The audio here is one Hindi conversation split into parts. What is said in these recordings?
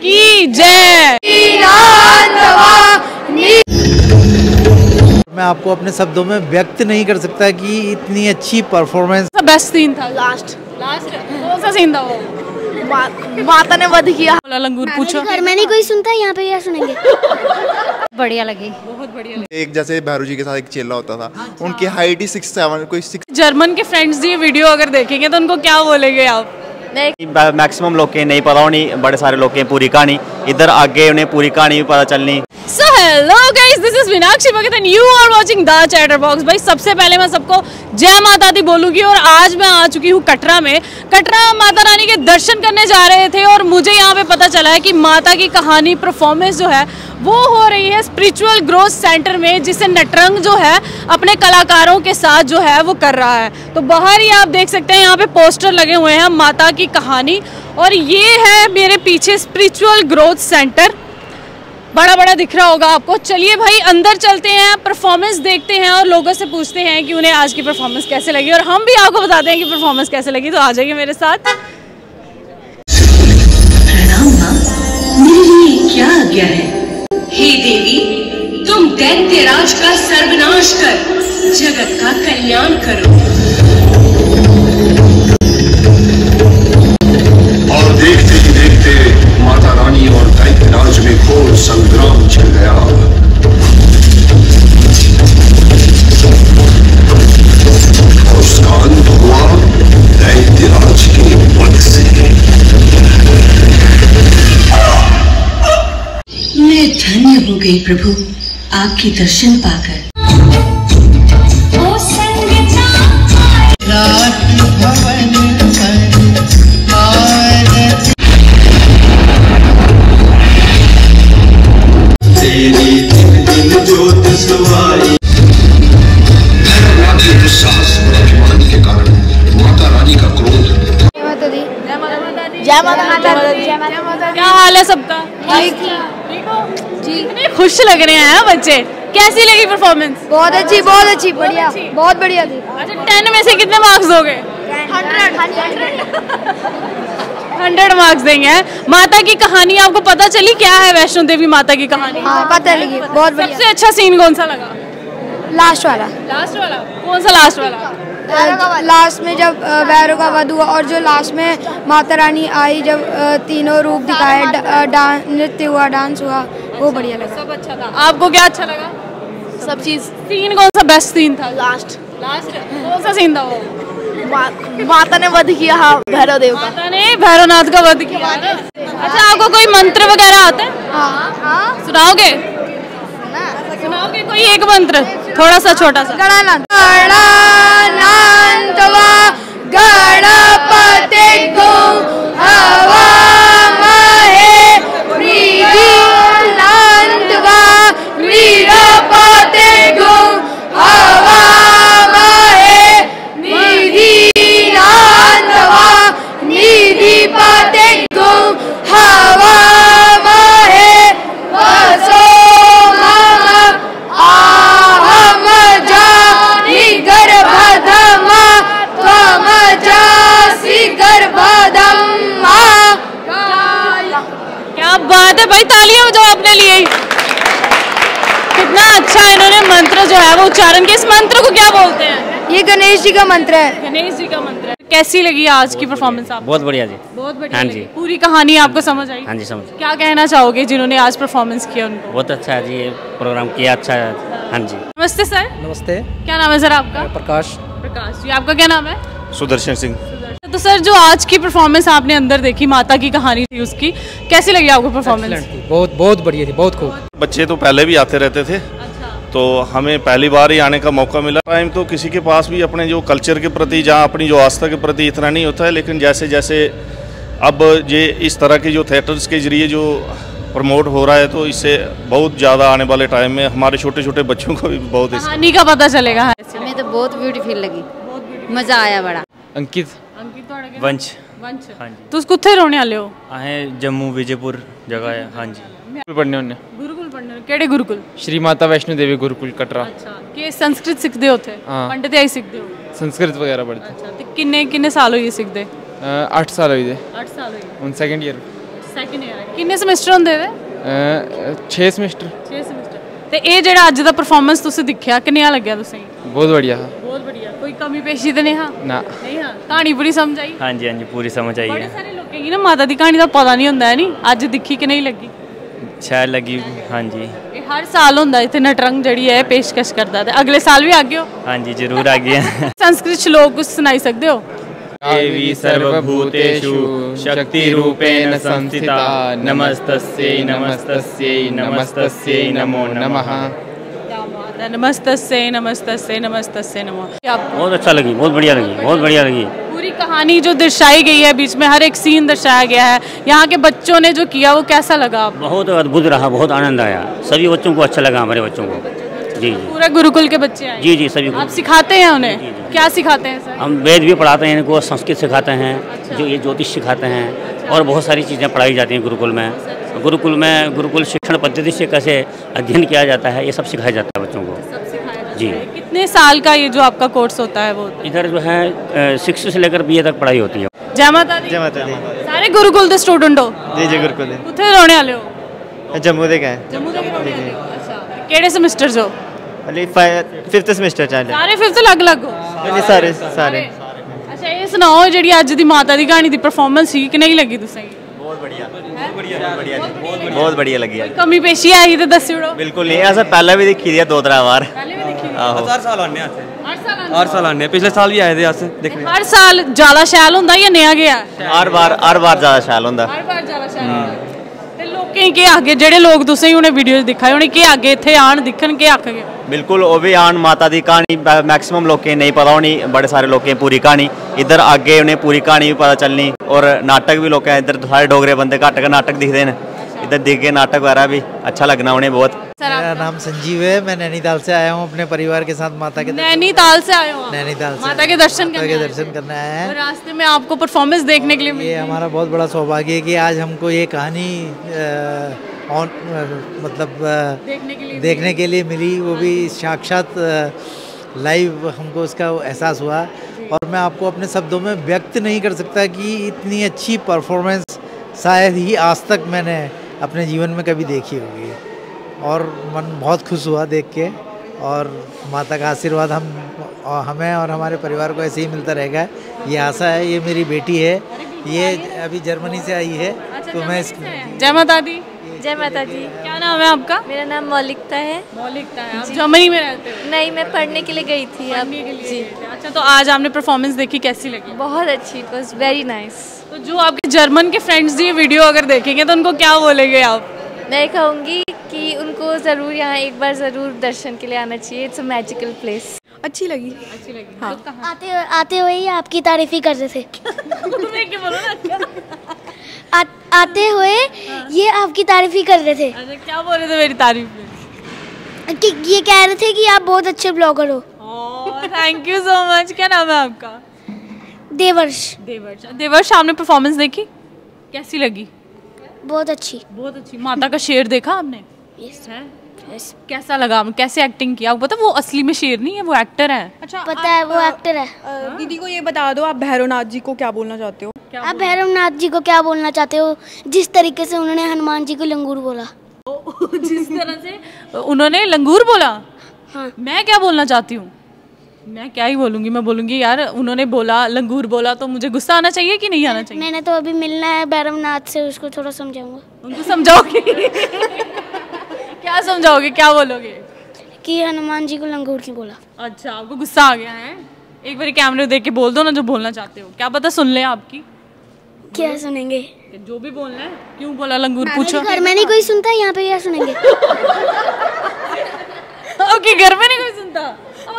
की जय। मैं आपको अपने शब्दों में व्यक्त नहीं कर सकता कि इतनी अच्छी परफॉर्मेंस। बेस्ट सीन था लास्ट कौन सा सीन था वो? माता ने वध किया। लंगूर पूछो। घर में नहीं कोई सुनता, यहाँ पे क्या सुनेंगे। बढ़िया लगी, बहुत बढ़िया लगी। एक जैसे भैरू जी के साथ एक चेला होता था, उनकी हाइट ही 6'7", कोई 6। जर्मन के फ्रेंड्स ये वीडियो अगर देखेंगे तो उनको क्या बोलेंगे आप? मैक्सिमम लोग के नहीं पता होनी, बड़े सारे लोग के पूरी कहानी, इधर आगे उन्हें पूरी कहानी भी पता चलनी। So hello guys, this is Meenakshi Bhagat and you are watching The Chatterbox। भाई सबसे पहले मैं सबको जय माता दी बोलूँगी और आज मैं आ चुकी हूँ कटरा में। कटरा माता रानी के दर्शन करने जा रहे थे और मुझे यहाँ पे पता चला है कि माता की कहानी परफॉर्मेंस जो है वो हो रही है स्पिरिचुअल ग्रोथ सेंटर में, जिसे नटरंग जो है अपने कलाकारों के साथ जो है वो कर रहा है। तो बाहर ही आप देख सकते हैं यहाँ पे पोस्टर लगे हुए हैं माता की कहानी, और ये है मेरे पीछे स्पिरिचुअल ग्रोथ सेंटर, बड़ा बड़ा दिख रहा होगा आपको। चलिए भाई अंदर चलते हैं, परफॉर्मेंस देखते हैं और लोगों से पूछते हैं कि उन्हें आज की परफॉर्मेंस कैसे लगी, और हम भी आपको बताते हैं कि परफॉर्मेंस कैसे लगी। तो आ जाइए मेरे साथ। प्रणाम माँ, मेरे लिए क्या आज्ञा है? हे देवी, तुम दैत्यराज का सर्वनाश कर जगत का कल्याण करो। और देखते ही देखते माता रानी और दैत्यराज में घोर संग्राम छिड़ गया। और उसका अंत हुआ दैत्यराज के वध से। मैं धन्य हो गई प्रभु आपके दर्शन पाकर। के कारण माता रानी का क्रोध। जय माता। क्या हाल है सबका? ठीक हो जी? इतने खुश लग रहे हैं बच्चे। कैसी लगी परफॉर्मेंस? बहुत अच्छी, बढ़िया, बहुत बढ़िया थी। अच्छा 10 में से कितने मार्क्स दोगे? 100 मार्क्स देंगे। माता की कहानी आपको पता चली क्या है? वैष्णो देवी माता की कहानी। हाँ, पता लगी, बहुत बढ़िया। सबसे अच्छा सीन कौन सा लगा? लास्ट वाला। कौन सा लास्ट वाला? लास्ट में जब भैरव का वध हुआ और जो लास्ट में माता रानी आई, जब तीनों रूप दिखाए, नृत्य हुआ, डांस हुआ, वो बढ़िया लगा। सब अच्छा था। आपको क्या अच्छा लगा? सब चीज। सीन कौन सा बेस्ट सीन था? लास्ट कौन सा सीन था वो? माता ने वध किया। हाँ, भैरव देव का। माता ने भैरवनाथ का वध किया। अच्छा आपको कोई मंत्र वगैरह आता है? हाँ। सुनाओगे कोई एक मंत्र, थोड़ा सा छोटा सा? गणानाथ गणपते गो हवामहे प्रीतिनान्त्वा गणपते गो हवामहे निधिनान्त्वा निधिपते गो हवामहे वसो बात है भाई, तालियां बजाओ अपने लिए। कितना अच्छा इन्होंने मंत्र जो है वो उच्चारण किया। इस मंत्र को क्या बोलते हैं? ये गणेश जी का मंत्र है। गणेश जी का मंत्र है। कैसी लगी आज की परफॉर्मेंस आपको? बहुत बढ़िया जी। बहुत बढ़िया। हाँ लगी। जी। पूरी कहानी आपको समझ आई? हाँ जी समझ। क्या कहना चाहोगे जिन्होंने आज परफॉर्मेंस किया उनको? बहुत अच्छा है जी, ये प्रोग्राम किया अच्छा है। हाँ जी। नमस्ते सर। नमस्ते। क्या नाम है सर आपका? प्रकाश जी। आपका क्या नाम है? सुदर्शन सिंह। तो सर जो आज की परफॉर्मेंस आपने अंदर देखी, माता की कहानी थी उसकी, कैसी लगी आपको परफॉर्मेंस? बहुत बढ़िया थी, बहुत खूब। बच्चे तो पहले भी आते रहते थे, तो हमें पहली बार ही आने का मौका मिला। टाइम तो किसी के पास भी अपने जो कल्चर के प्रति, जहाँ अपनी जो आस्था के प्रति इतना नहीं होता है, लेकिन जैसे जैसे अब ये इस तरह के जो थिएटर्स के जरिए जो प्रमोट हो रहा है, तो इससे बहुत ज़्यादा आने वाले टाइम में हमारे छोटे छोटे बच्चों को भी बहुत कहानी का पता चलेगा। हमें तो बहुत ब्यूटीफुल लगी, मज़ा आया बड़ा। अंकित वंश। हाँ जी। तुस कुत्थे रोने वाले हो? अहें जम्मू विजयपुर जगह है। हाँ जी। पढ़ने होने गुरुकुल पढ़ने केड़े गुरुकुल? श्री माता वैष्णो देवी गुरुकुल कटरा। अच्छा के संस्कृत सीखते होते? हाँ। पंडित आई सीखते हो? संस्कृत वगैरह पढ़ते। अच्छा तो किन्ने साल हुई सीखते? 8 साल हुई थे। 8 साल हुई। उन सेकंड ईयर ਸੈਕਿੰਡ ਈਅਰ ਹੈ। ਕਿੰਨੇ ਸਮੈਸਟਰ ਹੁੰਦੇ ਨੇ? 6 ਸਮੈਸਟਰ। 6 ਸਮੈਸਟਰ। ਤੇ ਇਹ ਜਿਹੜਾ ਅੱਜ ਦਾ ਪਰਫਾਰਮੈਂਸ ਤੁਸੀਂ ਦਿਖਿਆ ਕਿੰਨਾ ਲੱਗਿਆ ਤੁਸੀਂ? बहुत बढ़िया। ਬਹੁਤ बढ़िया। कोई कमी पेशी तो नहीं? हाँ ना नहीं। हाँ कहानी पूरी समझ आई? हाँ जी पूरी समझ आई बड़े है। सारे लोगों की ना माता दी कहानी का पता नहीं होता है नी, अज दिखी कि नहीं लगी? शायद लगी। हाँ जी ये हर साल होता इतने नटरंग जड़ी है पेशकश करता है। अगले साल भी आगे हो? हाँ जी जरूर आगे हैं। संस्कृत श्लोक कुछ सुनाई सकते हो? देवी सर्वभूतेषु शक्तिरूपेण संस्थिता नमस्तस्यै नमस्तस्यै नमस्तस्यै नमो नमः। नमस्तस्यै नमस्तस्यै नमस्तस्यै नमो। आपको बहुत अच्छा लगी, बहुत बढ़िया लगी, बहुत बढ़िया लगी। पूरी कहानी जो दर्शाई गई है, बीच में हर एक सीन दर्शाया गया है, यहाँ के बच्चों ने जो किया वो कैसा लगा आपको? बहुत अद्भुत रहा, बहुत आनंद आया, सभी बच्चों को अच्छा लगा, हमारे बच्चों को। जी जी पूरा गुरुकुल के बच्चे आए? जी जी सभी आप सिखाते हैं उन्हें? क्या सिखाते हैं सर? हम वेद भी पढ़ाते हैं इनको, संस्कृत सिखाते हैं, जो ये ज्योतिष सिखाते हैं, और बहुत सारी चीज़ें पढ़ाई जाती हैं गुरुकुल में। गुरुकुल शिक्षण पद्धति से कैसे अध्ययन किया जाता है ये सब सिखाया जाता है बच्चों को। जी कितने साल का ये जो आपका कोर्स होता है वो? इधर जो है 6 से लेकर BA तक पढ़ाई होती है। जय माता दी। जय माता दी। सारे गुरुकुल के स्टूडेंट हो? जी जी गुरुकुल है। कितने रहने वाले हो? जम्मू दे गए। जम्मू के रहने वाले हो? अच्छा केड़े सेमेस्टर जो? अली 5th सेमेस्टर चल रहा सारे 5th अलग-अलग हो? नहीं सारे सारे। अच्छा ये सुनाओ ਜਿਹੜੀ ਅੱਜ ਦੀ ਮਾਤਾ ਦੀ ਕਹਾਣੀ ਦੀ ਪਰਫਾਰਮੈਂਸ ਸੀ ਕਿ ਨਹੀਂ ਲੱਗੀ ਤੁਸੀਂ? बहुत बढ़िया बहुत बढ़िया लगी। कमी पेशी आई तो दस बिल्कुल नहीं, ऐसा पहले भी देखी थी 2-3 बार। हर साल आने हर साल आने, पिछले साल भी आए थे अस देखने। हर साल ज्यादा शैल होंदा या नया गया? हर बार ज्यादा शैल होंदा। हर बार ज्यादा शैल होंदा। ते लोकें के आगे जेड़े लोग तुसें हुणे वीडियो दिखाए उन्हें के आगे इत्थे आण दिखण के आखगे? बिल्कुल वो भी आन माता दी कहानी मैक्सिमम लोगों नहीं पता होनी, बड़े सारे लोगों पूरी कहानी इधर आगे उन्हें पूरी कहानी भी पता चलनी, और नाटक भी लोग इधर सारे डोगरे बंदे घट के नाटक दिखते हैं, इधर दिख के नाटक वगैरह भी अच्छा लगना उन्हें बहुत। मेरा नाम संजीव है, मैं नैनीताल से आया हूँ अपने परिवार के साथ माता के नैनीताल से आए हो? नैनीताल से माता के दर्शन करने आए हैं। रास्ते में आपको परफॉर्मेंस देखने के लिए मिली? ये हमारा बहुत बड़ा सौभाग्य है कि आज हमको ये कहानी देखने के लिए मिली, वो भी साक्षात लाइव हमको उसका एहसास हुआ। और मैं आपको अपने शब्दों में व्यक्त नहीं कर सकता कि इतनी अच्छी परफॉर्मेंस शायद ही आज तक मैंने अपने जीवन में कभी देखी होगी, और मन बहुत खुश हुआ देख के। और माता का आशीर्वाद हमें और हमारे परिवार को ऐसे ही मिलता रहेगा, ये आशा है। ये मेरी बेटी है, ये अभी जर्मनी से आई है। तो मैं जय माता दी। जय माता दी। क्या नाम है आपका? मेरा नाम मौलिकता है। मौलिकता है। आप जर्मनी में रहते हो? नहीं, मैं पढ़ने के लिए गई थी। पढ़ने के लिए? अच्छा तो आज आपने परफॉर्मेंस देखी, कैसी लगी? बहुत अच्छी, इट वाज वेरी नाइस। तो जो आपके जर्मन के फ्रेंड्स ये वीडियो अगर देखेंगे तो उनको क्या बोलेंगे आप? मैं कहूँगी कि उनको ज़रूर यहाँ एक बार ज़रूर दर्शन के लिए आना चाहिए। It's a magical place. अच्छी लगी। हाँ। आते हुए ही आपकी तारीफ ही करते थे। आते हुए ये आपकी तारीफ ही कर रहे थे। अच्छा क्या बोल रहे थे मेरी तारीफ में? कि ये कह रहे थे कि आप बहुत अच्छे ब्लॉगर हो। Thank you so much. क्या नाम है आपका? देवर्ष। देवर्ष आपने परफॉर्मेंस देखी, कैसी लगी? बहुत अच्छी। बहुत अच्छी। माता का शेर देखा आपने? यस। कैसा लगा? कैसे एक्टिंग किया? पता वो असली में शेर नहीं है, वो एक्टर है। अच्छा पता है वो एक्टर है। दीदी को ये बता दो, आप भैरवनाथ जी को क्या बोलना चाहते हो? आप भैरवनाथ जी को क्या बोलना चाहते हो? जिस तरीके से उन्होंने हनुमान जी को लंगूर बोला। जिस तरह से उन्होंने लंगूर बोला? हाँ। मैं क्या बोलना चाहती हूँ? मैं क्या ही बोलूँगी, मैं बोलूँगी यार उन्होंने बोला लंगूर बोला तो मुझे गुस्सा आना चाहिए कि नहीं आना चाहिए? मैंने तो अभी मिलना है भैरवनाथ से, उसको थोड़ा समझाऊंगा। उनको समझाओगे? क्या समझाओगे, क्या बोलोगे? कि हनुमान जी को लंगूर क्यों बोला। अच्छा आपको गुस्सा आ गया है? एक बार कैमरे देख के बोल दो ना जो बोलना चाहते हो, क्या पता सुन ले आपकी। क्या सुनेंगे? जो भी बोलना है। क्यों बोला लंगूर पूछो। घर में नहीं कोई सुनता, यहाँ पे क्या सुनेंगे? ओके घर में नहीं कोई सुनता,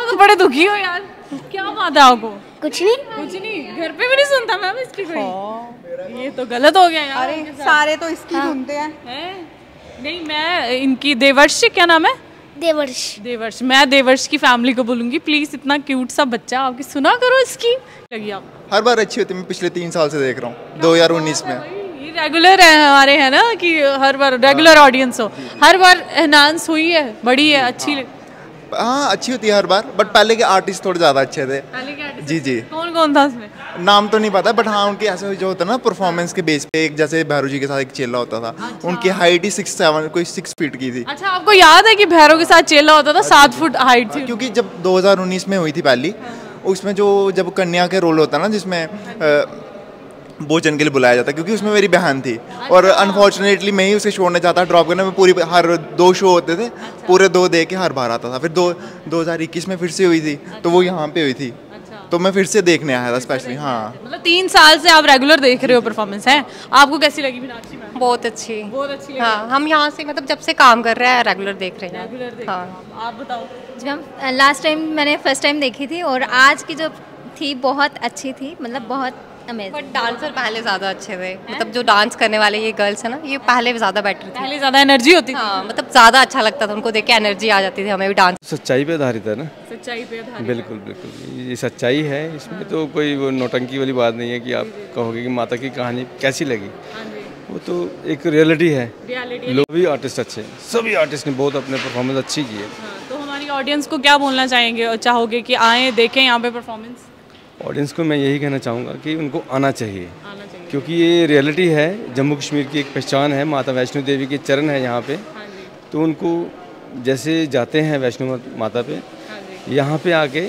तो बड़े दुखी हो यार। क्या बात है आपको? कुछ नहीं, घर पे भी नहीं सुनता मैम इसकी कोई। ये तो गलत हो गया यार। अरे सारे तो इसकी सुनते हैं। नहीं मैं इनकी देवर्ष, क्या नाम है? देवर्ष। मैं देवर्ष की फैमिली को बोलूंगी प्लीज, इतना क्यूट सा बच्चा आपकी सुना करो इसकी। लगी आप? हर बार अच्छी होती है, मैं पिछले 3 साल से देख रहा हूँ, 2019 में। ये रेगुलर है हमारे, है ना कि हर बार रेगुलर ऑडियंस हो, हर बार एनहांस हुई है, बड़ी है, अच्छी। हाँ अच्छी होती है हर बार, बट पहले के आर्टिस्ट थोड़े ज़्यादा अच्छे थे। जी जी। कौन कौन था उसमें? नाम तो नहीं पता, बट हाँ उनके ऐसे जो होता है ना परफॉर्मेंस के बेस पे, एक जैसे भैरव जी के साथ एक चेला होता था। अच्छा। उनकी हाइट ही 6 फीट की थी। अच्छा, आपको याद है कि भैरव के साथ चेला होता था 7 फुट हाइट थी? क्योंकि जब 2019 में हुई थी पहली, उसमें जो जब कन्या के रोल होता है ना, जिसमें भोजन के लिए बुलाया जाता, क्योंकि उसमें मेरी बहन थी। और अनफॉर्चुनेटली मैं ही उसे छोड़ने जाता, ड्रॉप करने में। पूरी हर 2 शो होते थे, पूरे 2 दे के हर बार आता था। फिर 2021 में फिर से हुई थी, तो वो यहाँ पे हुई थी, तो मैं फिर से देखने आया था स्पेशली। हाँ, मतलब 3 साल से आप रेगुलर देख रहे हो परफॉर्मेंस है। आपको कैसी लगी मीनाक्षी मैम? बहुत अच्छी, बहुत अच्छी। हाँ, हम यहाँ से मतलब जब से काम कर रहे हैं रेगुलर देख रहे हैं। हाँ, आप बताओ। जी मैम, लास्ट टाइम मैंने फर्स्ट टाइम देखी थी और आज की जो थी बहुत अच्छी थी, मतलब बहुत अमेजिंग। बट डांसर पहले ज़्यादा अच्छे थे, मतलब जो डांस करने वाले ये गर्ल्स है ना, ये पहले ज़्यादा बेटर थी। पहले ज़्यादा एनर्जी होती थी। हाँ, मतलब ज़्यादा अच्छा लगता था उनको देख के, एनर्जी आ जाती थी हमें भी। डांस सच्चाई पे आधारित है ना। सच्चाई पे आधारित। बिल्कुल बिल्कुल, ये सच्चाई है। इसमें तो कोई वो नौटंकी वाली बात नहीं है कि आप कहोगे कि माता की कहानी कैसी लगी। वो तो एक रियलिटी है। लोग भी आर्टिस्ट अच्छे, सभी आर्टिस्ट ने बहुत अपने परफॉर्मेंस अच्छी की है। तो हमारी ऑडियंस को क्या बोलना चाहेंगे और चाहोगे कि आएँ देखें यहाँ पे परफॉर्मेंस? ऑडियंस को मैं यही कहना चाहूँगा कि उनको आना चाहिए, क्योंकि ये रियलिटी है। जम्मू कश्मीर की एक पहचान है, माता वैष्णो देवी के चरण है यहाँ पे। तो उनको जैसे जाते हैं वैष्णो माता पे, यहाँ पे आके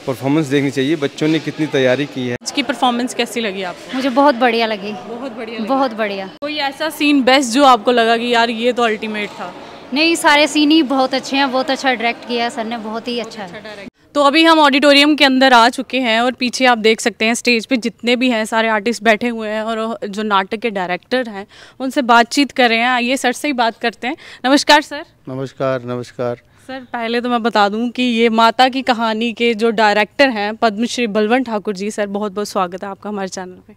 परफॉर्मेंस देखनी चाहिए। बच्चों ने कितनी तैयारी की है। इसकी परफॉर्मेंस कैसी लगी आपको? मुझे बहुत बढ़िया लगी। बहुत बढ़िया, बहुत बढ़िया। कोई ऐसा सीन बेस्ट जो आपको लगा कि यार ये तो अल्टीमेट था? नहीं, सारे सीन ही बहुत अच्छे हैं, बहुत अच्छा डायरेक्ट किया है सर ने, बहुत ही अच्छा है। तो अभी हम ऑडिटोरियम के अंदर आ चुके हैं और पीछे आप देख सकते हैं स्टेज पे जितने भी हैं सारे आर्टिस्ट बैठे हुए हैं और जो नाटक के डायरेक्टर हैं उनसे बातचीत कर रहे हैं। आइए सर से ही बात करते हैं। नमस्कार सर। नमस्कार। नमस्कार सर, पहले तो मैं बता दूं कि ये माता की कहानी के जो डायरेक्टर हैं पद्मश्री बलवंत ठाकुर जी। सर, बहुत बहुत स्वागत है आपका हमारे चैनल पे।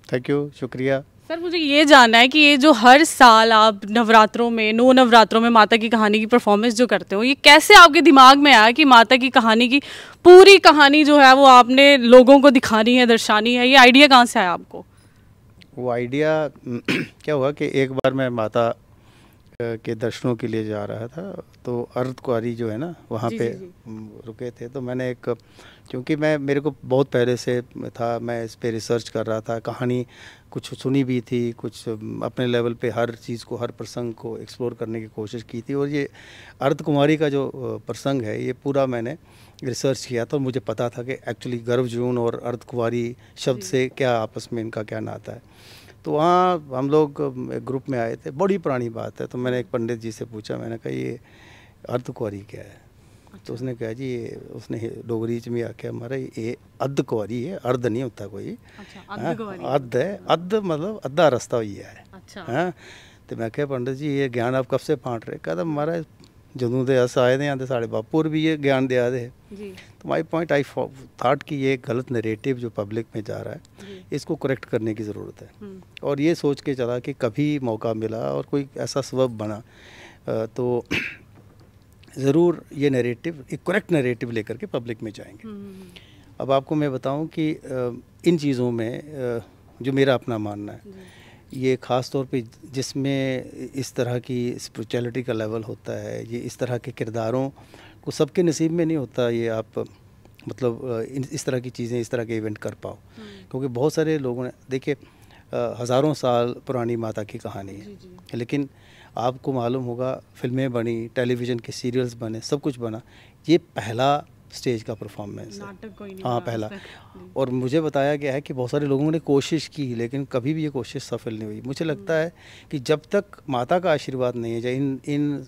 थैंक यू, शुक्रिया। सर, मुझे ये जानना है कि ये जो हर साल आप नवरात्रों में 9 नवरात्रों में माता की कहानी की परफॉर्मेंस जो करते हो, ये कैसे आपके दिमाग में आया कि माता की कहानी की पूरी कहानी जो है वो आपने लोगों को दिखानी है, दर्शानी है? ये आइडिया कहाँ से आया आपको? वो आइडिया क्या हुआ कि एक बार मैं माता के दर्शनों के लिए जा रहा था, तो अर्धकुंवारी जो है ना वहाँ पे रुके थे। तो मैंने क्योंकि मेरे को बहुत पहले से था, मैं इस पे रिसर्च कर रहा था, कहानी कुछ सुनी भी थी, कुछ अपने लेवल पे हर चीज़ को, हर प्रसंग को एक्सप्लोर करने की कोशिश की थी। और ये अर्धकुंवारी का जो प्रसंग है ये पूरा मैंने रिसर्च किया था और मुझे पता था कि एक्चुअली गर्भजून और अर्धकुंवारी शब्द से क्या आपस में इनका क्या नाता है। तो वहाँ हम लोग एक ग्रुप में आए थे, बड़ी पुरानी बात है। तो मैंने एक पंडित जी से पूछा, मैंने कहा ये अर्धकुंवारी क्या है? तो उसने कहा जी ये, उसने डोगरी में आके हमारा ये अद्धकुंवारी है, अर्ध नहीं होता कोई। अद्ध है, अद्ध मतलब अद्धा रास्ता हुई है। हाँ, तो मैं क्या पंडित जी ये ज्ञान आप कब से फाँट रहे? कहता हमारा जदों दे अस आए थे आते साढ़े बापू और भी ये ज्ञान दिया दे। तो माई पॉइंट आई थॉट कि ये गलत नरेटिव जो पब्लिक में जा रहा है इसको करेक्ट करने की ज़रूरत है। और ये सोच के चला कि कभी मौका मिला और कोई ऐसा सबब बना तो ज़रूर ये नरेटिव, एक करेक्ट नरेटिव लेकर के पब्लिक में जाएंगे। अब आपको मैं बताऊं कि इन चीज़ों में जो मेरा अपना मानना है, ये ख़ास तौर पे जिसमें इस तरह की स्पिरिचुअलिटी का लेवल होता है, ये इस तरह के किरदारों को सबके नसीब में नहीं होता। ये आप मतलब इस तरह की चीज़ें, इस तरह के इवेंट कर पाओ, क्योंकि बहुत सारे लोगों ने, देखिए हज़ारों साल पुरानी माता की कहानी है, लेकिन आपको मालूम होगा फिल्में बनी, टेलीविज़न के सीरियल्स बने, सब कुछ बना, ये पहला स्टेज का परफॉर्मेंस है। हाँ, पहला। और मुझे बताया गया है कि बहुत सारे लोगों ने कोशिश की लेकिन कभी भी ये कोशिश सफल नहीं हुई। मुझे लगता है कि जब तक माता का आशीर्वाद नहीं है, या इन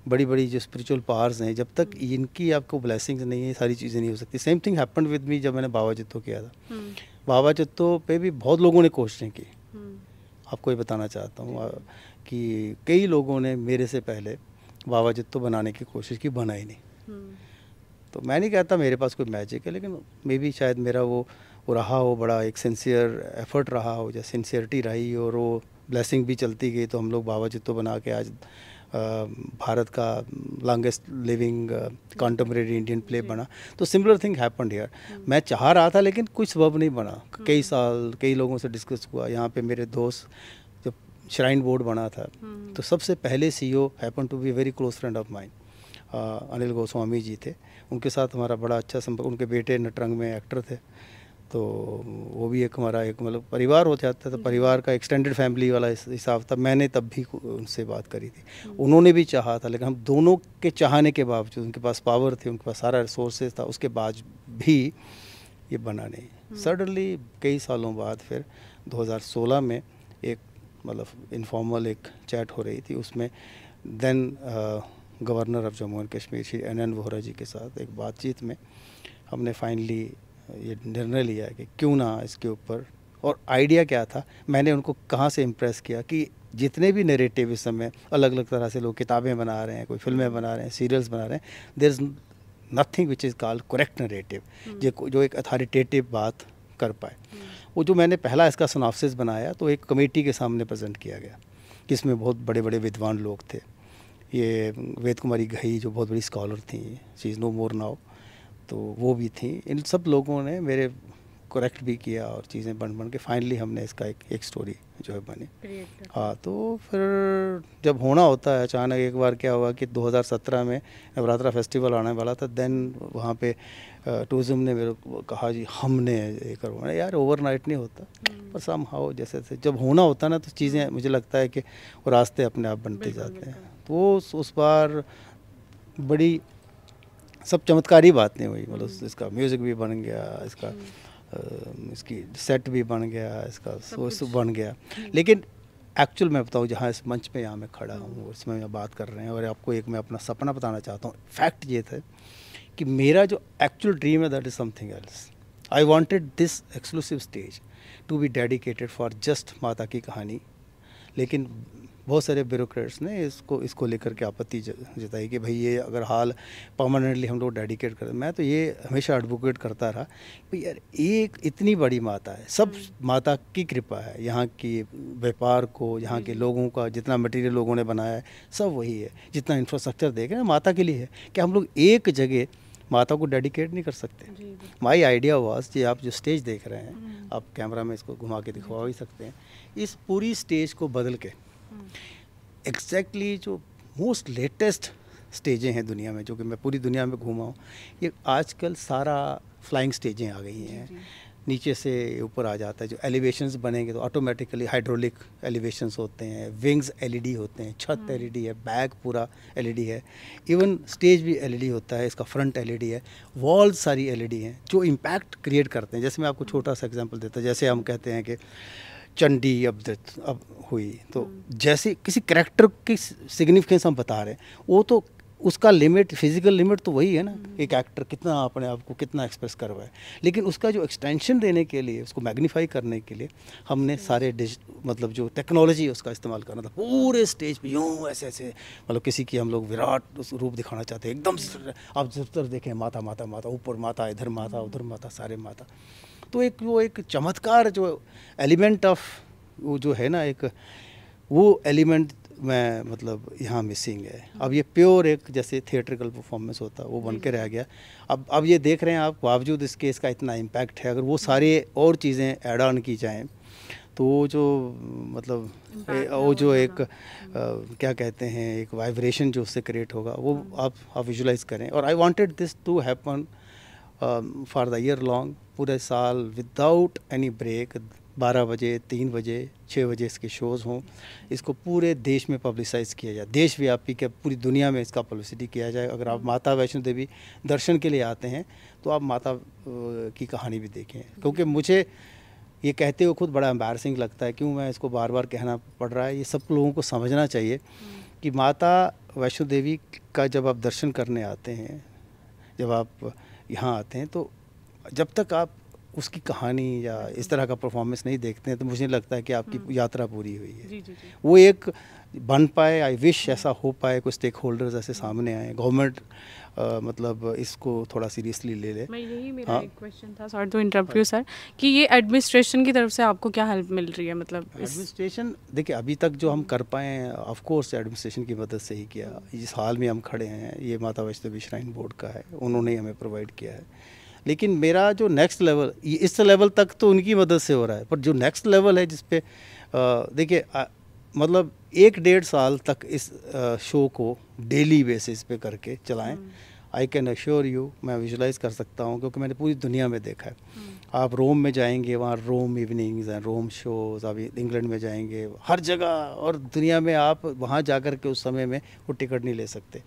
बड़ी बड़ी जो स्पिरिचुअल पावर्स हैं, जब तक इनकी आपको ब्लेसिंग्स नहीं है, सारी चीज़ें नहीं हो सकती। Same thing happened with me जब मैंने बाबा चित्तो किया था। बाबा चित्तो पे भी बहुत लोगों ने कोशिशें की। आपको ये बताना चाहता हूँ कि कई लोगों ने मेरे से पहले बाबा चित्तो बनाने की कोशिश की, बनाई नहीं। तो मैं नहीं कहता मेरे पास कोई मैजिक है, लेकिन मे भी शायद मेरा वो रहा हो, बड़ा एक सिंसियर एफर्ट रहा हो, या सिंसियरिटी रही और वो ब्लेसिंग भी चलती गई, तो हम लोग बाबा चित्तो बना के आज भारत का longest living contemporary Indian play बना। तो सिमिलर थिंग हैपेंड हियर। मैं चाह रहा था लेकिन कुछ सबब नहीं बना। कई साल कई लोगों से डिस्कस हुआ। यहाँ पे मेरे दोस्त, जब श्राइन बोर्ड बना था तो सबसे पहले CEO happen to be very close friend of mine, Anil Goswami ji थे। उनके साथ हमारा बड़ा अच्छा संपर्क, उनके बेटे नटरंग में एक्टर थे। तो वो भी एक हमारा एक मतलब परिवार हो जाता था, तो परिवार का एक्सटेंडेड फैमिली वाला हिसाब था। मैंने तब भी उनसे बात करी थी, उन्होंने भी चाहा था, लेकिन हम दोनों के चाहने के बावजूद, उनके पास पावर थी, उनके पास सारा रिसोर्सेज था, उसके बाद भी ये बना नहीं। सडनली कई सालों बाद फिर 2016 में एक मतलब इनफॉर्मल एक चैट हो रही थी, उसमें then governor of Jammu and Kashmir Shri NN Vohra ji के साथ एक बातचीत में हमने फाइनली ये निर्णय लिया कि क्यों ना इसके ऊपर, और आइडिया क्या था, मैंने उनको कहाँ से इम्प्रेस किया कि जितने भी नैरेटिव इस समय अलग अलग तरह से लोग किताबें बना रहे हैं, कोई फिल्में बना रहे हैं, सीरियल्स बना रहे हैं, there is nothing which is called correct narrative जो एक अथॉरिटेटिव बात कर पाए। वो जो मैंने पहला इसका सिनॉप्सिस बनाया तो एक कमेटी के सामने प्रेजेंट किया गया, जिसमें बहुत बड़े बड़े विद्वान लोग थे। ये वेद कुमारी घई जो बहुत बड़ी स्कॉलर थी, she is no more now, तो वो भी थी। इन सब लोगों ने मेरे करेक्ट भी किया और चीज़ें बन के फाइनली हमने इसका एक स्टोरी जो है बनी। हाँ, तो फिर जब होना होता है अचानक एक बार क्या हुआ कि 2017 में नवरात्रा फेस्टिवल आने वाला था, देन वहाँ पे टूरिज्म ने मेरे को कहा जी हमने ये करवाना। यार ओवरनाइट नहीं होता, पर सम हाउ जैसे जब होना होता ना तो चीज़ें मुझे लगता है कि वो रास्ते अपने आप बनते जाते हैं। तो उस बार बड़ी सब चमत्कारी बात नहीं हुई, मतलब इसका म्यूज़िक भी बन गया, इसका इसकी सेट भी बन गया, इसका सोर्स बन गया। लेकिन एक्चुअल मैं बताऊँ, जहाँ इस मंच पे यहाँ मैं खड़ा हूँ, इसमें मैं बात कर रहे हैं और आपको एक मैं अपना सपना बताना चाहता हूँ। फैक्ट ये था कि मेरा जो एक्चुअल ड्रीम है that is something else. I wanted this exclusive stage to be dedicated for just माता की कहानी, लेकिन बहुत सारे ब्यूरोक्रेट्स ने इसको लेकर के आपत्ति जताई कि भाई ये अगर हाल परमानेंटली हम लोग डेडिकेट करें। मैं तो ये हमेशा एडवोकेट करता रहा भाई यार एक इतनी बड़ी माता है, सब माता की कृपा है, यहाँ की व्यापार को, यहाँ के लोगों का जितना मटेरियल लोगों ने बनाया है सब वही है, जितना इंफ्रास्ट्रक्चर देख रहे हैं माता के लिए है। क्या हम लोग एक जगह माता को डेडिकेट नहीं कर सकते? माई आइडिया वाज कि आप जो स्टेज देख रहे हैं, आप कैमरा में इसको घुमा के दिखवा भी सकते हैं, इस पूरी स्टेज को बदल के एग्जैक्टली जो मोस्ट लेटेस्ट स्टेजें हैं दुनिया में, जो कि मैं पूरी दुनिया में घूमा हूँ, ये आजकल सारा फ्लाइंग स्टेजें आ गई हैं। नीचे से ऊपर आ जाता है, जो एलिवेशंस बनेंगे तो ऑटोमेटिकली हाइड्रोलिक एलिवेशंस होते हैं, विंग्स LED होते हैं, छत LED है, बैक पूरा LED है, इवन स्टेज भी LED होता है, इसका फ्रंट LED है, वॉल्स सारी LED हैं जो इम्पैक्ट क्रिएट करते हैं। जैसे मैं आपको छोटा सा एग्जांपल देता हूँ, जैसे हम कहते हैं कि चंडी अब हुई, तो जैसे किसी कैरेक्टर की सिग्निफिकेंस हम बता रहे हैं, वो तो उसका लिमिट, फिजिकल लिमिट तो वही है ना, एक एक्टर कितना अपने आप को कितना एक्सप्रेस कर रहा है, लेकिन उसका जो एक्सटेंशन देने के लिए, उसको मैग्नीफाई करने के लिए हमने सारे मतलब जो टेक्नोलॉजी है उसका इस्तेमाल करना था। पूरे स्टेज पे यूँ ऐसे ऐसे, मतलब किसी की हम लोग विराट रूप दिखाना चाहते हैं, एकदम आप जब देखें माता माता माता, ऊपर माता, इधर माता, उधर माता, सारे माता। तो वो एक चमत्कार जो एलिमेंट ऑफ वो जो है ना, एक वो एलिमेंट मैं मतलब यहाँ मिसिंग है। अब ये प्योर एक जैसे थिएट्रिकल परफॉर्मेंस होता है वो बन के रह गया। अब ये देख रहे हैं आप, बावजूद इसके इसका इतना इम्पैक्ट है, अगर वो सारे और चीज़ें ऐड ऑन की जाएँ तो वो जो मतलब वो जो एक क्या कहते हैं, एक वाइब्रेशन जो उससे क्रिएट होगा, वो आप विजुलाइज करें। और I wanted this to happen for the year long, पूरे साल विदाउट एनी ब्रेक, 12 बजे, 3 बजे, 6 बजे इसके शोज़ हों, इसको पूरे देश में पब्लिसाइज़ किया जाए, देशव्यापी के पूरी दुनिया में इसका पब्लिसिटी किया जाए। अगर आप माता वैष्णो देवी दर्शन के लिए आते हैं तो आप माता की कहानी भी देखें, क्योंकि मुझे ये कहते हुए खुद बड़ा एम्बैरसिंग लगता है, क्यों मैं इसको बार बार कहना पड़ रहा है। ये सब लोगों को समझना चाहिए कि माता वैष्णो देवी का जब आप दर्शन करने आते हैं, जब आप यहाँ आते हैं, तो जब तक आप उसकी कहानी या इस तरह का परफॉर्मेंस नहीं देखते हैं तो मुझे लगता है कि आपकी यात्रा पूरी हुई है। जी। वो एक बन पाए, आई विश ऐसा हो पाए, कोई स्टेक होल्डर्स ऐसे सामने आए, गवर्नमेंट मतलब इसको थोड़ा सीरियसली ले ले। मैं यही मेरा एक क्वेश्चन था, sorry to interrupt you sir, कि ये एडमिनिस्ट्रेशन की तरफ से आपको क्या हेल्प मिल रही है? मतलब एडमिनिस्ट्रेशन देखिए अभी तक जो हम कर पाए हैं ऑफ कोर्स एडमिनिस्ट्रेशन की मदद से ही किया। इस हाल में हम खड़े हैं ये माता वैष्णो देवी श्राइन बोर्ड का है, उन्होंने हमें प्रोवाइड किया है। लेकिन मेरा जो नेक्स्ट लेवल, इस लेवल तक तो उनकी मदद से हो रहा है, पर जो नेक्स्ट लेवल है जिस पे देखिए मतलब 1-1.5 साल तक इस शो को डेली बेसिस पे करके चलाएं। आई कैन अश्योर यू, मैं विजुलाइज कर सकता हूँ क्योंकि मैंने पूरी दुनिया में देखा है। आप रोम में जाएंगे, वहाँ रोम इवनिंग्स हैं, रोम शोज़, आप इंग्लैंड में जाएंगे, हर जगह और दुनिया में आप वहाँ जाकर के उस समय में वो टिकट नहीं ले सकते।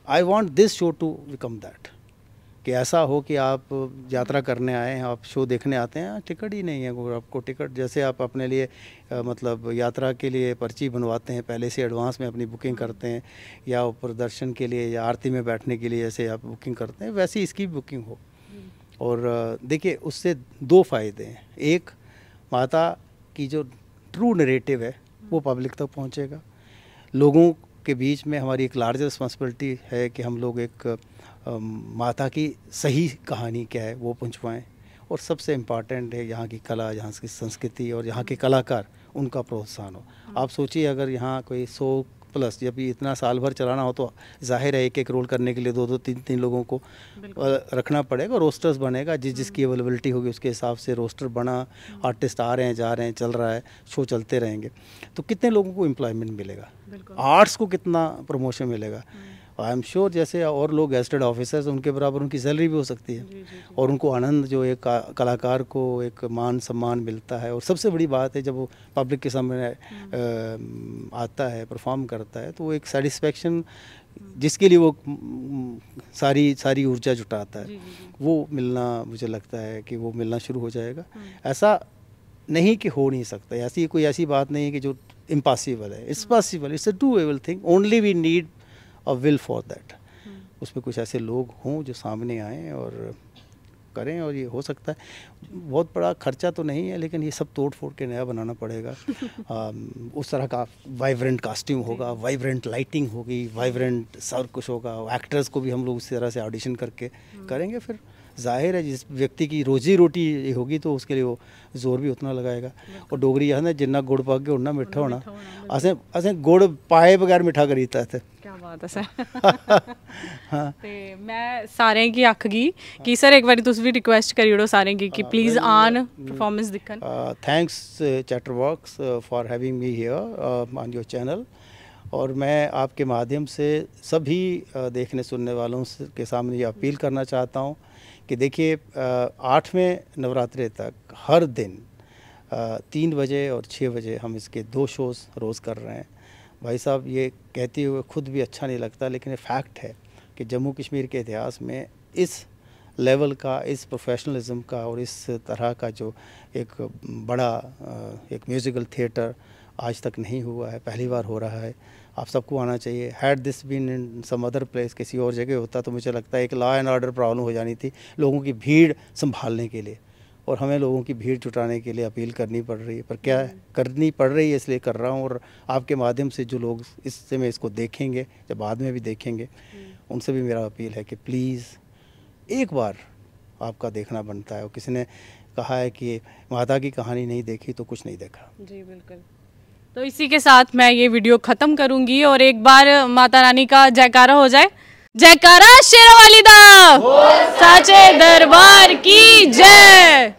I want this show to become that, कि ऐसा हो कि आप यात्रा करने आए हैं, आप शो देखने आते हैं, टिकट ही नहीं है आपको। टिकट जैसे आप अपने लिए मतलब यात्रा के लिए पर्ची बनवाते हैं, पहले से एडवांस में अपनी बुकिंग करते हैं, या ऊपर दर्शन के लिए या आरती में बैठने के लिए जैसे आप बुकिंग करते हैं, वैसे इसकी भी बुकिंग हो। और देखिए उससे दो फ़ायदे हैं। एक, माता की जो ट्रू नरेटिव है वो पब्लिक तक पहुंचेगा। लोगों के बीच में हमारी एक लार्जर रिस्पॉन्सिबिलिटी है कि हम लोग एक माता की सही कहानी क्या है वो पहुंचवाएं। और सबसे इम्पॉर्टेंट है यहाँ की कला, यहाँ की संस्कृति और यहाँ के कलाकार, उनका प्रोत्साहन हो। आप सोचिए अगर यहाँ कोई 100 प्लस, जब ये इतना साल भर चलाना हो तो जाहिर है एक एक रोल करने के लिए 2-2 3-3 लोगों को रखना पड़ेगा। रोस्टर्स बनेगा, जिसकी अवेलेबिलिटी होगी उसके हिसाब से रोस्टर बना, आर्टिस्ट आ रहे हैं, जा रहे हैं, चल रहा है, शो चलते रहेंगे, तो कितने लोगों को एम्प्लॉयमेंट मिलेगा, आर्ट्स को कितना प्रमोशन मिलेगा। आई एम श्योर जैसे और लोग गेस्टेड ऑफिसर्स, उनके बराबर उनकी सैलरी भी हो सकती है। और उनको आनंद, जो एक कलाकार को एक मान सम्मान मिलता है। और सबसे बड़ी बात है जब वो पब्लिक के सामने आता है, परफॉर्म करता है, तो वो एक सेटिस्फेक्शन जिसके लिए वो सारी ऊर्जा जुटाता है, वो मिलना, मुझे लगता है कि वो मिलना शुरू हो जाएगा। ऐसा नहीं कि हो नहीं सकता, ऐसी कोई ऐसी बात नहीं है कि जो इम्पॉसिबल है। It's possible, it's a doable thing, only we need a will for that. उसमें कुछ ऐसे लोग हों जो सामने आएँ और करें, और ये हो सकता है। बहुत बड़ा खर्चा तो नहीं है, लेकिन ये सब तोड़ फोड़ के नया बनाना पड़ेगा। उस तरह का वाइब्रेंट कास्ट्यूम होगा, वाइब्रेंट लाइटिंग होगी, वाइब्रेंट सब कुछ होगा। एक्टर्स को भी हम लोग उसी तरह से ऑडिशन करके करेंगे। फिर जाहिर है जिस व्यक्ति की रोजी रोटी होगी तो उसके लिए वो जोर भी उतना लगाएगा। और डोगरी है ना, जिन्ना गुड़ पागे उन्ना मिठा होना। असें गुड़ पाए बगैर मिठा करीता थे। क्या बात है सर। हाँ, ते मैं सारे की आख गई कि सर एक बार तुम भी रिक्वेस्ट करी ओड़ो सारे की कि प्लीज आन परफॉर्मेंस दिखन। Thanks chatterbox for having me here on your channel. और मैं आपके माध्यम से सभी देखने सुनने वालों के सामने ये अपील करना चाहता हूँ कि देखिए 8वें नवरात्रे तक हर दिन 3 बजे और 6 बजे हम इसके 2 शोज़ रोज़ कर रहे हैं। भाई साहब, ये कहते हुए खुद भी अच्छा नहीं लगता, लेकिन ये फैक्ट है कि जम्मू कश्मीर के इतिहास में इस लेवल का, इस प्रोफेशनलिज्म का और इस तरह का जो एक बड़ा एक म्यूज़िकल थिएटर आज तक नहीं हुआ है, पहली बार हो रहा है। आप सबको आना चाहिए। Had this been in some other place, किसी और जगह होता तो मुझे लगता है एक लॉ एंड ऑर्डर प्रॉब्लम हो जानी थी, लोगों की भीड़ संभालने के लिए। और हमें लोगों की भीड़ जुटाने के लिए अपील करनी पड़ रही है, पर क्या करनी पड़ रही है इसलिए कर रहा हूँ। और आपके माध्यम से जो लोग इससे में इसको देखेंगे, जब बाद में भी देखेंगे, उनसे भी मेरा अपील है कि प्लीज़ एक बार आपका देखना बनता है। और किसी ने कहा है कि माता की कहानी नहीं देखी तो कुछ नहीं देखा। जी बिल्कुल। तो इसी के साथ मैं ये वीडियो ख़त्म करूंगी और एक बार माता रानी का जयकारा हो जाए। जयकारा शेरावाली दा, साचे दरबार की जय।